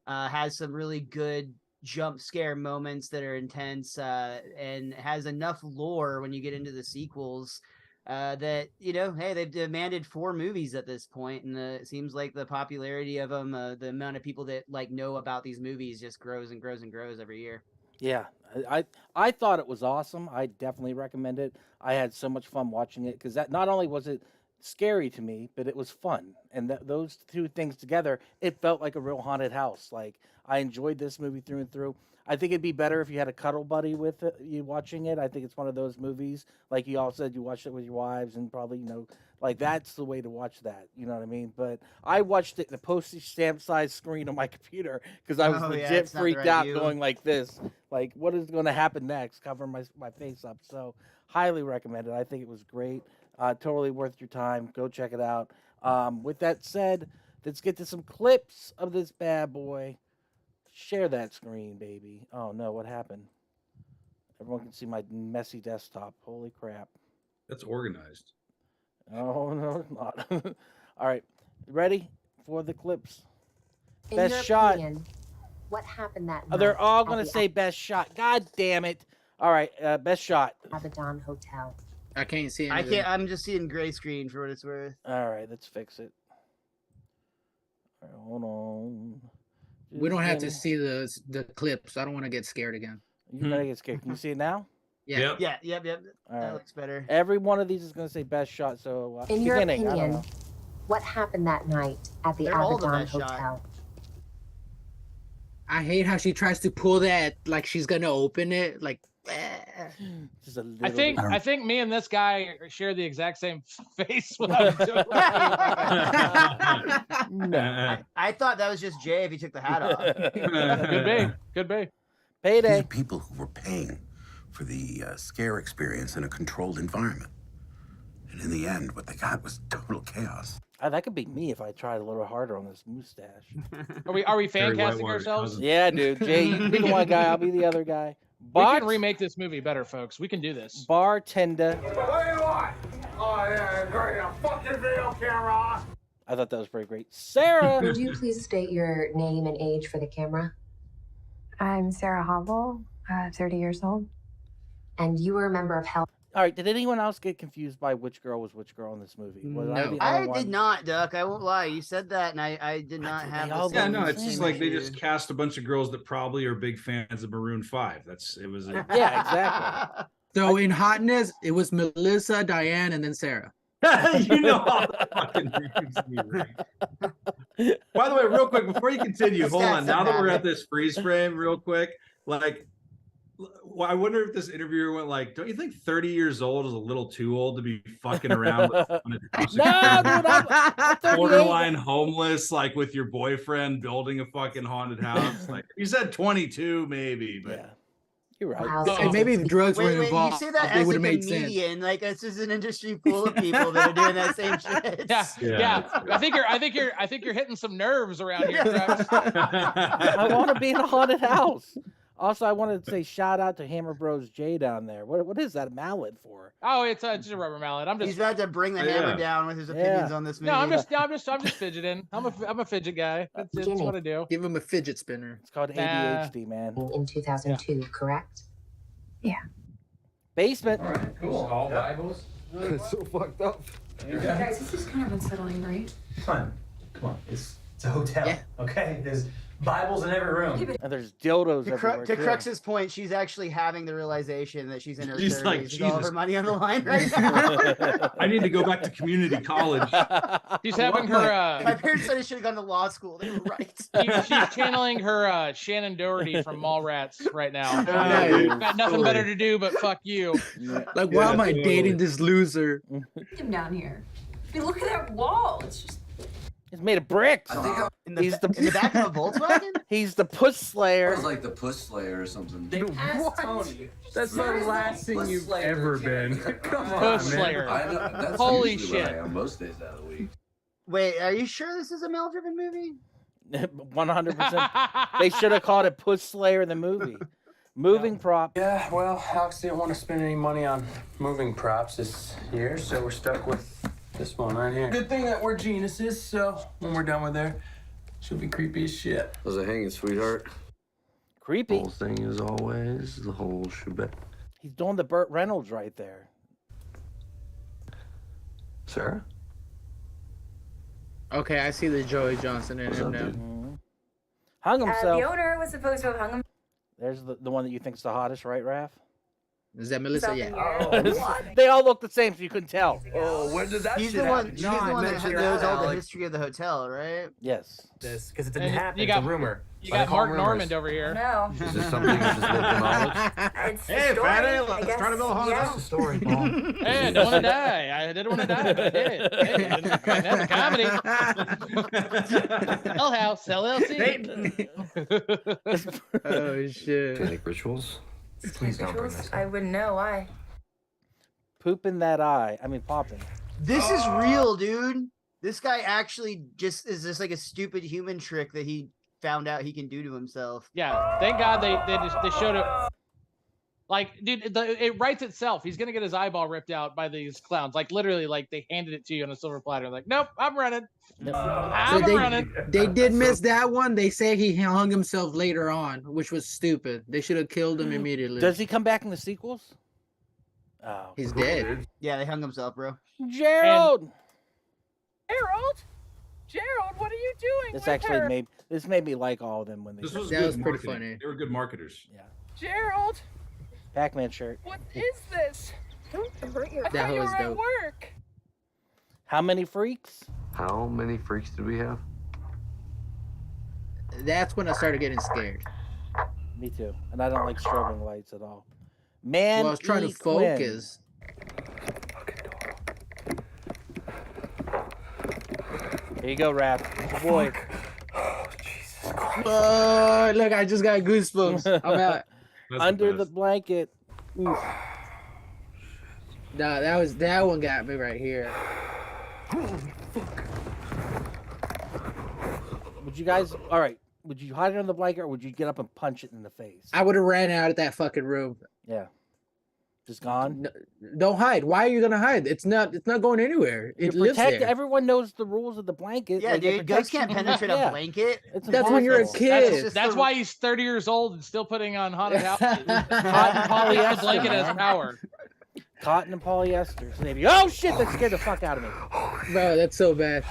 Has some really good jump scare moments that are intense, and has enough lore when you get into the sequels that hey, they've demanded 4 movies at this point, and it seems like the popularity of them, the amount of people that know about these movies just grows and grows and grows every year. Yeah, I thought it was awesome. I definitely recommend it. I had so much fun watching it because that not only was it scary to me, but it was fun. And those two things together, it felt like a real haunted house. Like, I enjoyed this movie through and through. I think it'd be better if you had a cuddle buddy with you watching it. I think it's one of those movies, like you all said, you watched it with your wives, and probably, like that's the way to watch that. You know what I mean? But I watched it in a postage stamp size screen on my computer because I was legit freaked out, going like this. Like, what is going to happen next? Cover my face up. So, highly recommend it. I think it was great. Totally worth your time. Go check it out. With that said, let's get to some clips of this bad boy. Share that screen, baby. Oh no, what happened? Everyone can see my messy desktop. Holy crap. That's organized. Oh no, it's not. All right, ready for the clips? In Best your shot. opinion, what happened that Oh, they're night all at gonna the say best shot. God damn it! All right, best shot. Abaddon Hotel? I can't see I anything. can't. I'm just seeing gray screen for what it's worth. All right, let's fix it. All right, hold on. We don't have to see the clips. I don't want to get scared again. You gotta get scared. Can you see it now? Yeah. Yep. Yep. All That right. looks better. Every one of these is gonna say best shot. So In your beginning, I don't opinion, know. what happened that night at the They're all the Abaddon best shot. Hotel? I hate how she tries to pull that like she's gonna open it. Like, Just a little I think bit. I think me and this guy share the exact same face when I'm doing No. I thought that was just Jay if he took the hat off. Could be. Payday. These are people who were paying for the scare experience in a controlled environment. And in the end, what they got was total chaos. That could be me if I tried a little harder on this mustache. Are we fan Very casting whitewater ourselves? cousin. Yeah, dude. Jay, you can be the one guy. I'll be the other guy. We can remake this movie better, folks. We can do this. Bartender. What do you want? Oh, yeah, great. A fucking video camera. I thought that was pretty great. Sarah. Would you please state your name and age for the camera? I'm Sarah Hobble, 30 years old. And you were a member of Hell. All right. Did anyone else get confused by which girl was which girl in this movie? Was No. the only I one? did not, Duck. I won't lie. You said that, and I did not have. all the Yeah, same- no, it's same just like they issue. just cast a bunch of girls that probably are big fans of Maroon 5. It was a Yeah, exactly. So in hotness, it was Melissa, Diane, and then Sarah. you know all the fucking names you read. By the way, real quick, before you continue, hold on. Now that we're at this freeze frame, real quick, like, well, I wonder if this interviewer went like, "Don't you think 30 years old is a little too old to be fucking around with haunted house No, dude. I'm 38. borderline homeless, like with your boyfriend building a fucking haunted house?" Like, you said 22, maybe, but Yeah. You're right. Wow. And maybe if drugs were Wait, you involved, say that they as would a have made sense. comedian? Like this is an industry full of people that are doing that same shit. Yeah. I think you're hitting some nerves around here, Travis. I want to be in a haunted house. Also, I wanted to say shout out to Hammer Bros J down there. What is that mallet for? Oh, it's just a rubber mallet. I'm He's just about to bring the Yeah. hammer down with his opinions Yeah. on this movie. no, I'm just fidgeting. I'm a fidget guy. That's what I do. Give him a fidget spinner. It's called ADHD, man. In 2002, correct? Basement. Cool. All Bibles. It's so fucked up. Guys, this is kind of unsettling, right? Come on. It's a hotel. Yeah. Okay. There's Bibles in every room. And there's dildos To, everywhere. to too. Crux's point, she's actually having the realization that she's in her She's 30s like, with all of Jesus. her money on the line right now. I need to go back to community college. She's having her My parents said I should have gone to law school. They were right. she's channeling her Shannon Doherty from Mallrats right now. Nice. Got nothing better to do but fuck you. Like, why am I dating this loser? Him down here. I mean, look at that wall. It's just. It's made of bricks. In the, He's the- in the back of a Volkswagen? He's the puss slayer. like the Puss Slayer or something. That's the last thing you've ever been. Come on, Puss man. Slayer. I know, that's Holy usually what shit. I am most days out of the week. Wait, are you sure this is a male-driven movie? 100%. They should have called it Puss Slayer the movie. Moving prop. Yeah, well, Alex didn't want to spend any money on moving props this year, so we're stuck with this one right here. Good thing that we're geniuses, so when we're done with her, she'll be creepy as shit. How's it hanging, sweetheart? Creepy. Whole thing is always the whole shebang. He's doing the Burt Reynolds right there. Sarah? Okay, I see the Joey Johnson in What's him up, now. dude? Mhm. Hung himself. The owner was supposed to have hung himself There's the one that you think's the hottest, right, Raph? Is that Melissa? in Yeah. here. They all look the same, so you couldn't tell. Oh, when did that She's shit the one. happen? She's the one that mentioned knows that, all the Alex. history of the hotel, right? Yes. This because it And didn't you happen. got- It's a rumor. You Why they got call Mark them rumors? Normand over here. No. Is this something that's just local knowledge? It's the Hey, story, fatty, I let's guess. try to build a haunted Yeah. house. Story, Paul. Hey, I don't want to die. I didn't want to die, but I did. Hey, that's a comedy. Hell House LLC. Oh shit. Satanic rituals? Please don't bring this. I wouldn't know why. Poop in that eye. I mean, popping. This is real, dude. This guy actually just is just like a stupid human trick that he found out he can do to himself. Yeah, thank God they showed it. Like, dude, it writes itself. He's gonna get his eyeball ripped out by these clowns. Like, literally, like they handed it to you on a silver platter. Like, nope, I'm running. So I'm running. they did miss that one. They say he hung himself later on, which was stupid. They should have killed him immediately. Does he come back in the sequels? Oh. He's dead. Yeah, they hung himself, bro. Gerald! Gerald, what are you doing? This with actually her? made me like all of them when they This was That good was pretty marketing. funny. They were good marketers. Yeah. Gerald, Pac-Man shirt. what is this? Don't hurt your I That thought you was were at dope. work. How many freaks? How many freaks did we have? That's when I started getting scared. Me too. And I don't like strobing lights at all. Man, Well, I was trying to E. Quinn. focus. Here you go, Raph. It's your boy. Oh, look, I just got goosebumps. I'm out. That's Under the the best. blanket. Oof. Nah, that one got me right here. Would you guys? All right. Would you hide it under the blanket, or would you get up and punch it in the face? I would have ran out of that fucking room. Yeah. Just gone. No, don't hide. Why are you gonna hide? It's not going anywhere. It lives Protect. there. Everyone knows the rules of the blanket. Yeah, like, it dude, ghosts can't protects you. penetrate Yeah. a blanket. It's That's when you're a impossible. kid. That's why he's 30 years old and still putting on haunted house. Cotton The polyester. blanket has man. power. Cotton and polyester. So maybe. Oh shit! That scared the fuck out of me. Bro, that's so bad.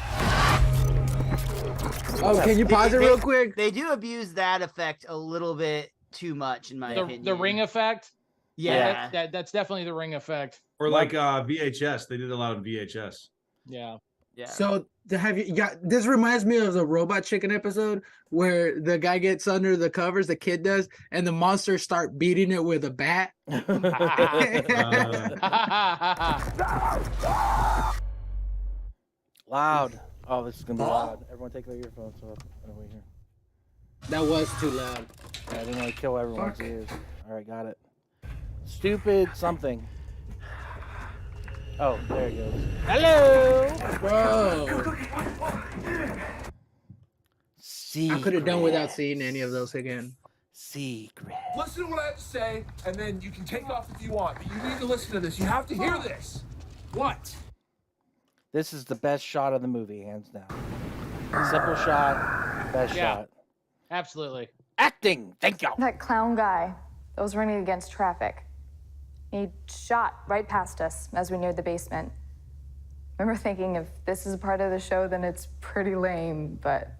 Oh, can you pause it real quick? They do abuse that effect a little bit too much, in my opinion. The ring effect. Yeah. That's definitely the ring effect. Or like VHS. They did a lot of VHS. Yeah. Yeah. So have you got? This reminds me of the Robot Chicken episode where the guy gets under the covers, the kid does, and the monsters start beating it with a bat. Loud. Oh, this is gonna be loud. Everyone take their earphones off. What do we hear? That was too loud. Yeah, I didn't want to kill everyone's ears. All right, got it. Stupid something. Oh, there it goes. Hello, bro. Secret. I could have done without seeing any of those again. Secret. Listen to what I have to say, and then you can take off if you want. But you need to listen to this. You have to hear this. What? This is the best shot of the movie, hands down. Simple shot, best shot. Absolutely. Acting. Thank you. That clown guy that was running against traffic. He shot right past us as we neared the basement. I remember thinking, if this is a part of the show, then it's pretty lame, but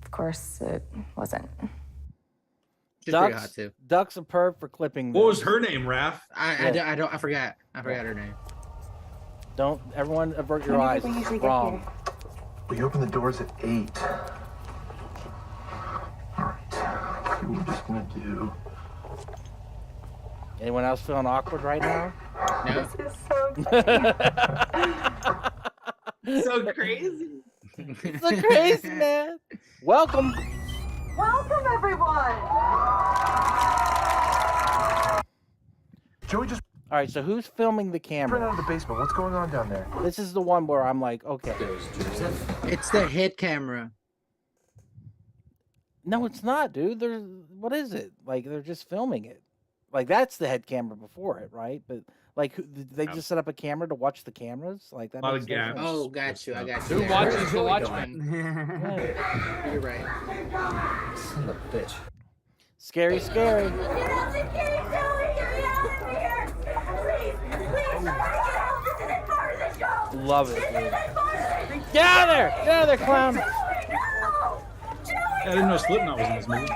of course it wasn't. She's pretty hot too. Duck's a perv for clipping. What was her name, Raph? I forgot. I forgot her name. Don't everyone avert your eyes. It's wrong. We open the doors at 8. Alright. What we're just gonna do. Anyone else feeling awkward right now? No. This is so So crazy. It's so crazy, man. Welcome. Welcome, everyone. Joey just All right, so who's filming the ran out camera? of the basement. What's going on down there? This is the one where I'm like, okay. It's the head camera. No, it's not, dude. What is it? Like they're just filming it. Like that's the head camera before it, right? But like they just set up a camera to watch the cameras. Like that. A lot makes of no gaps. sense. Oh, got you. I got you. Who watches the Watchmen? Yeah. You're right. Son of a bitch. Scary, scary. Get out the gate, Joey! Get me out of here! Please, somebody get out! This isn't part of the show! Love it, This dude. isn't part of it! Get out of there! Get out of there, clown! Joey, no! Joey, I didn't know Slipknot was in this movie.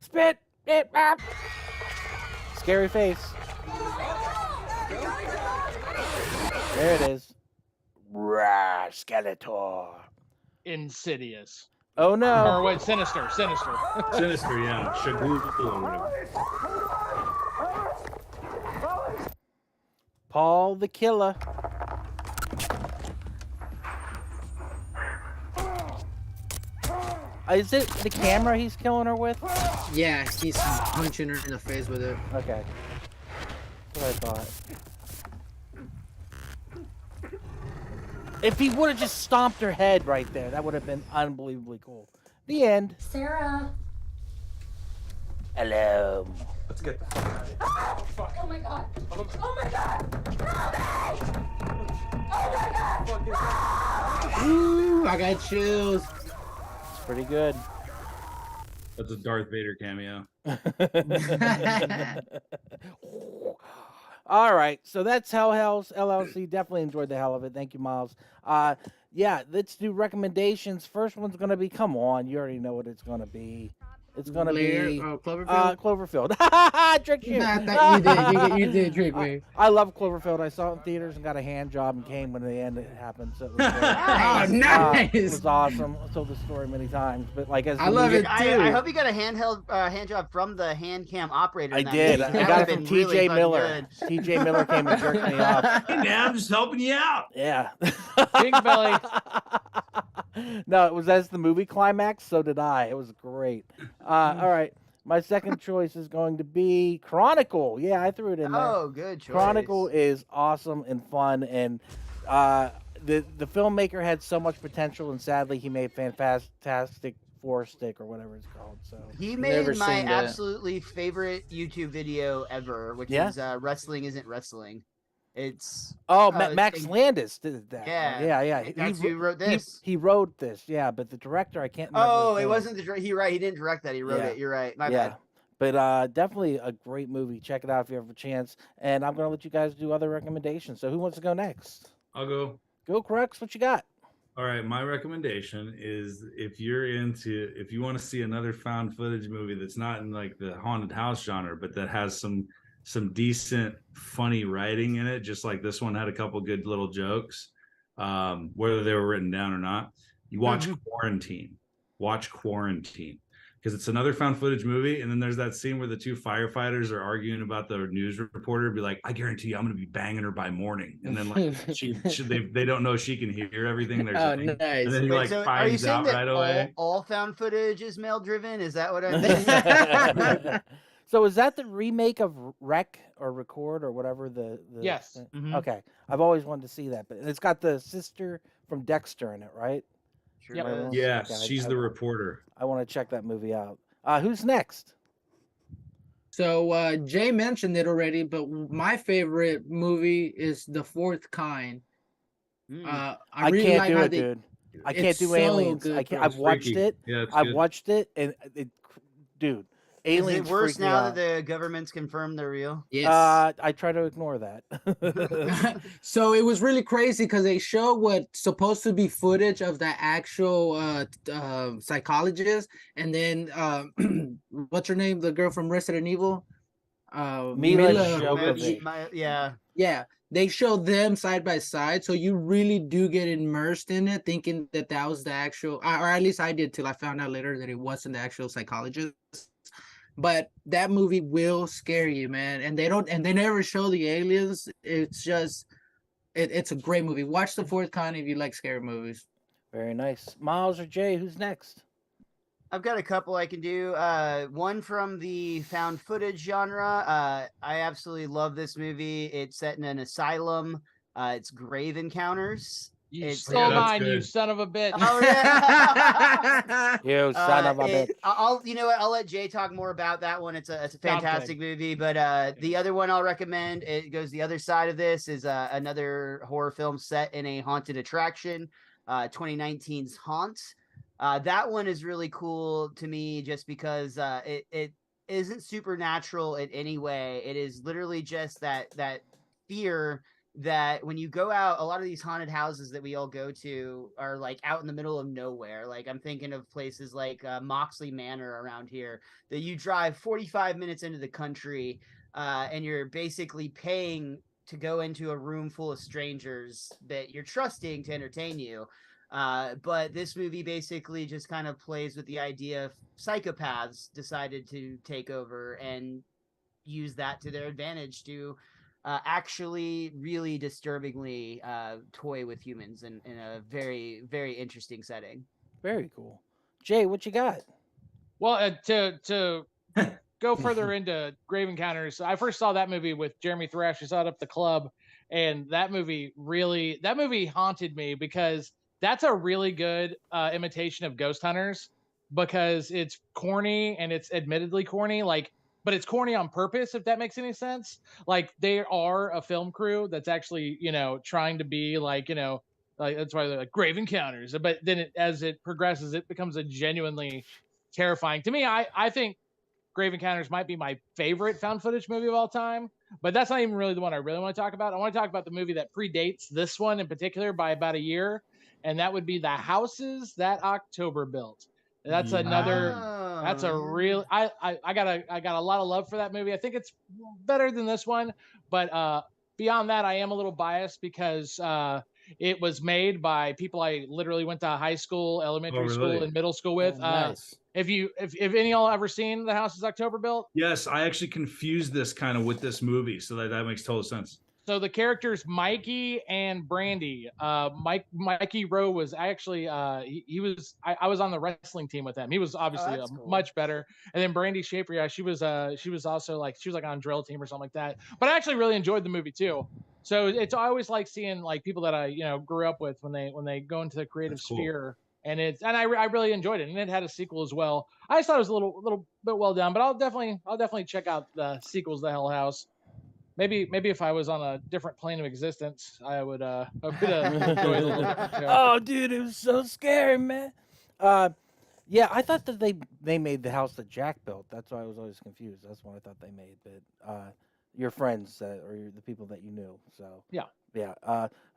Spit! Spit! Ah. Scary face. There it is. Rah, Skeletor. Insidious. Oh Or no. wait, Sinister. Sinister. Sinister, yeah. Shagoo or whatever. Paul the Killer. Is it the camera he's killing her with? Yeah, he's punching her in the face with it. Okay. That's what I thought. If he would have just stomped her head right there, that would have been unbelievably cool. The end. Sarah. Hello. Let's get the fuck out of here. oh my god! Oh my god! Help me! Oh my god! Ooh, I got chills. It's pretty good. That's a Darth Vader cameo. All right, so that's Hell House LLC. Definitely enjoyed the hell of it. Thank you, Miles. Yeah, let's do recommendations. First one's gonna be. Come on, you already know what it's gonna be. It's gonna be Cloverfield. Cloverfield. I tricked you. Nah, I thought you did trick me. I love Cloverfield. I saw it in theaters and got a hand job and came when the end it happened. So it was, Oh, nice. it was awesome. I told the story many times, but like as I the love movie- it. I hope you got a hand job from the hand cam operator. I in that did. movie. I That got it would've from been really TJ fucking Miller. good. TJ Miller came and jerked me off. Hey man, I'm just helping you out. Yeah. Pink belly. No, it was as the movie climax. So did I. It was great. All right. My second choice is going to be Chronicle. Yeah, I threw it in there. Oh, good choice. Chronicle is awesome and fun, and the filmmaker had so much potential, and sadly, he made Fantastic Four Stick or whatever it's called. So he made my absolutely favorite YouTube video ever, which is Wrestling Isn't Wrestling. It's Max Landis did that. Yeah. That's who wrote this. He wrote this, yeah, but the director I can't remember. Oh, it wasn't the he didn't direct that. He wrote it. You're right. My bad. But definitely a great movie. Check it out if you have a chance. And I'm gonna let you guys do other recommendations. So who wants to go next? I'll go. Go, Crux. What you got? All right, my recommendation is if you want to see another found footage movie that's not in like the haunted house genre, but that has some decent funny writing in it, just like this one had a couple good little jokes, whether they were written down or not. You watch Quarantine. Watch Quarantine, because it's another found footage movie, and then there's that scene where the two firefighters are arguing about the news reporter. Be like, I guarantee you I'm gonna be banging her by morning, and then like they don't know she can hear everything they're saying. Nice. And then he like finds out right away. All found footage is male driven? Is that what I'm So is that the remake of Rec or Record or whatever the Yes. Okay. I've always wanted to see that, but it's got the sister from Dexter in it, right? Sure Yep. does. Yes, Okay, she's the reporter. I want to check that movie out. Who's next? So Jay mentioned it already, but my favorite movie is The Fourth Kind. I really can't like do how it, dude. I can't it's do so Aliens. good, I can't. bro. I've watched freaky. it. Yeah, it's I've good. watched it, and dude, Aliens. Is it worse freak me now out. that the government's confirmed they're real? Yes. I try to ignore that. So it was really crazy because they show what's supposed to be footage of the actual psychologist, and then what's her name? The girl from Resident Evil. Mila Jovovich. Yeah, they show them side by side, so you really do get immersed in it, thinking that was the actual, or at least I did till I found out later that it wasn't the actual psychologist. But that movie will scare you, man. And they never show the aliens. It's just, it's a great movie. Watch The Fourth Kind if you like scary movies. Very nice. Miles or Jay, who's next? I've got a couple I can do. One from the found footage genre. I absolutely love this movie. It's set in an asylum. It's Grave Encounters. You It's stole mine, you son of a bitch. Oh, yeah. You son of a bitch. You know what? I'll let Jay talk more about that one. It's a fantastic movie. But the other one I'll recommend, it goes the other side of this, is another horror film set in a haunted attraction, 2019's Haunt. That one is really cool to me just because it isn't supernatural in any way. It is literally just that fear that when you go out, a lot of these haunted houses that we all go to are like out in the middle of nowhere. Like I'm thinking of places like Moxley Manor around here that you drive 45 minutes into the country and you're basically paying to go into a room full of strangers that you're trusting to entertain you. But this movie basically just kind of plays with the idea of psychopaths decided to take over and use that to their advantage to actually really disturbingly toy with humans in a very, very interesting setting. Very cool. Jay, what you got? Well, to go further into Grave Encounters, I first saw that movie with Jeremy Thrash. I saw it up the club, and that movie haunted me because that's a really good imitation of Ghost Hunters because it's corny and it's admittedly corny, but it's corny on purpose, if that makes any sense. Like they are a film crew that's actually, trying to be like that's why they're like Grave Encounters. But then as it progresses, it becomes a genuinely terrifying. To me, I think Grave Encounters might be my favorite found footage movie of all time, but that's not even really the one I really want to talk about. I want to talk about the movie that predates this one in particular by about a year, and that would be The Houses That October Built. That's another. That's a real. I got a lot of love for that movie. I think it's better than this one, but beyond that, I am a little biased because it was made by people I literally went to high school, elementary school, and middle school with. Nice. If any of y'all ever seen The Houses October Built? Yes, I actually confused this kind of with this movie, so that makes total sense. So the characters Mikey and Brandy. Mikey Rowe was actually he was I was on the wrestling team with him. He was obviously that's cool. much better. And then Brandy Schaefer, yeah, she was also like she was like on drill team or something like that. But I actually really enjoyed the movie too. So it's I always like seeing like people that I grew up with when they go into the creative That's cool. sphere. And I really enjoyed it, and it had a sequel as well. I just thought it was a little bit well done, but I'll definitely check out the sequels to Hell House. Maybe if I was on a different plane of existence, I would enjoy it a little bit. Oh, dude, it was so scary, man. Yeah, I thought that they made the house that Jack built. That's why I was always confused. That's what I thought they made. But your friends or the people that you knew. So yeah.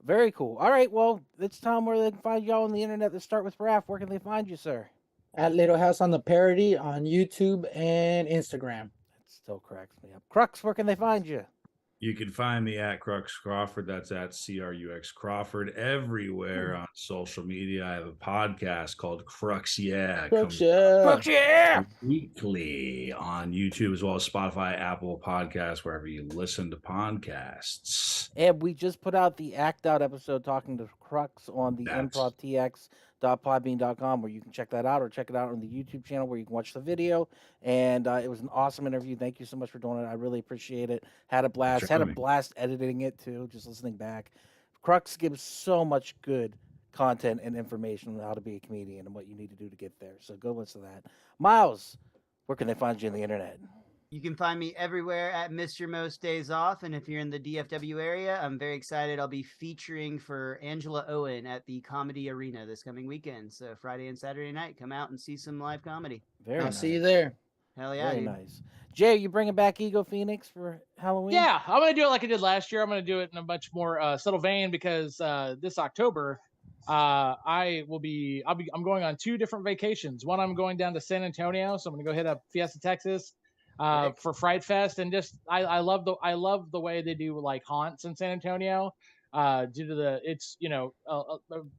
Very cool. All right, well, it's time where they can find y'all on the internet. Let's start with Raph. Where can they find you, sir? At Little House on the Parody on YouTube and Instagram. That still cracks me up. Crux, where can they find you? You can find me at Crux Crawford. That's at CRUX Crawford everywhere on social media. I have a podcast called Crux Yeah. Crux Yeah. Weekly on YouTube as well as Spotify, Apple Podcasts, wherever you listen to podcasts. And we just put out the Act Out episode talking to Crux on the improvtx.podbean.com, where you can check that out, or check it out on the YouTube channel where you can watch the video. And it was an awesome interview. Thank you so much for doing it. I really appreciate it. Had a blast. Had a blast editing it too, just listening back. Crux gives so much good content and information on how to be a comedian and what you need to do to get there. So go listen to that. Miles, where can they find you on the internet? You can find me everywhere at Mr. Most Days Off. And if you're in the DFW area, I'm very excited. I'll be featuring for Angela Owen at the Comedy Arena this coming weekend. So Friday and Saturday night, come out and see some live comedy. I'll see you there. Hell yeah, Very dude. nice. Jay, you bringing back Ego Phoenix for Halloween? Yeah, I'm gonna do it like I did last year. I'm gonna do it in a much more subtle vein because this October, I'm going on 2 different vacations. One, I'm going down to San Antonio, so I'm gonna go hit up Fiesta, Texas, for Fright Fest, and just I love the way they do like haunts in San Antonio. Due to it's a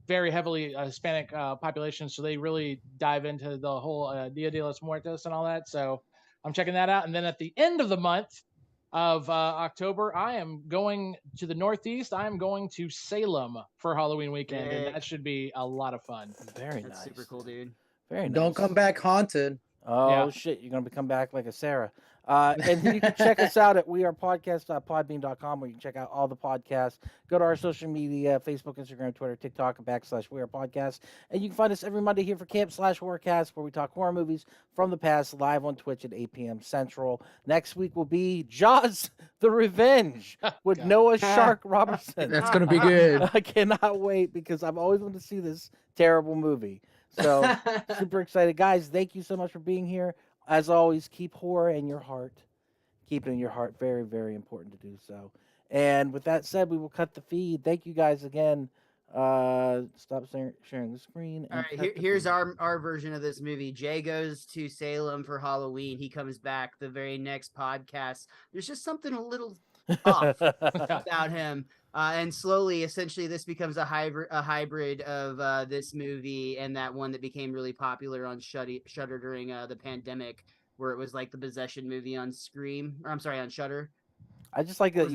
very heavily Hispanic population, so they really dive into the whole Dia de los Muertos and all that. So I'm checking that out. And then at the end of the month of October, I am going to the Northeast. I am going to Salem for Halloween weekend, and that should be a lot of fun. Very That's nice. super cool, dude. Very nice. Don't come back haunted. Oh, shit. You're going to come back like a Sarah. And you can check us out at wearepodcast.podbean.com, where you can check out all the podcasts. Go to our social media, Facebook, Instagram, Twitter, TikTok, and / We Are Podcast. And you can find us every Monday here for Camp Slash Horrorcast, where we talk horror movies from the past, live on Twitch at 8 p.m. Central. Next week will be Jaws the Revenge with Noah Shark Robertson. That's going to be good. I cannot wait because I've always wanted to see this terrible movie. So super excited. Guys, thank you so much for being here. As always, keep horror in your heart. Keep it in your heart. Very, very important to do so. And with that said, we will cut the feed. Thank you guys again. Stop sharing the screen. All right, here's our version of this movie. Jay goes to Salem for Halloween. He comes back the very next podcast. There's just something a little off about him. And slowly, essentially, this becomes a hybrid of this movie and that one that became really popular on Shudder during the pandemic, where it was like the possession movie on on Shudder. I just like that you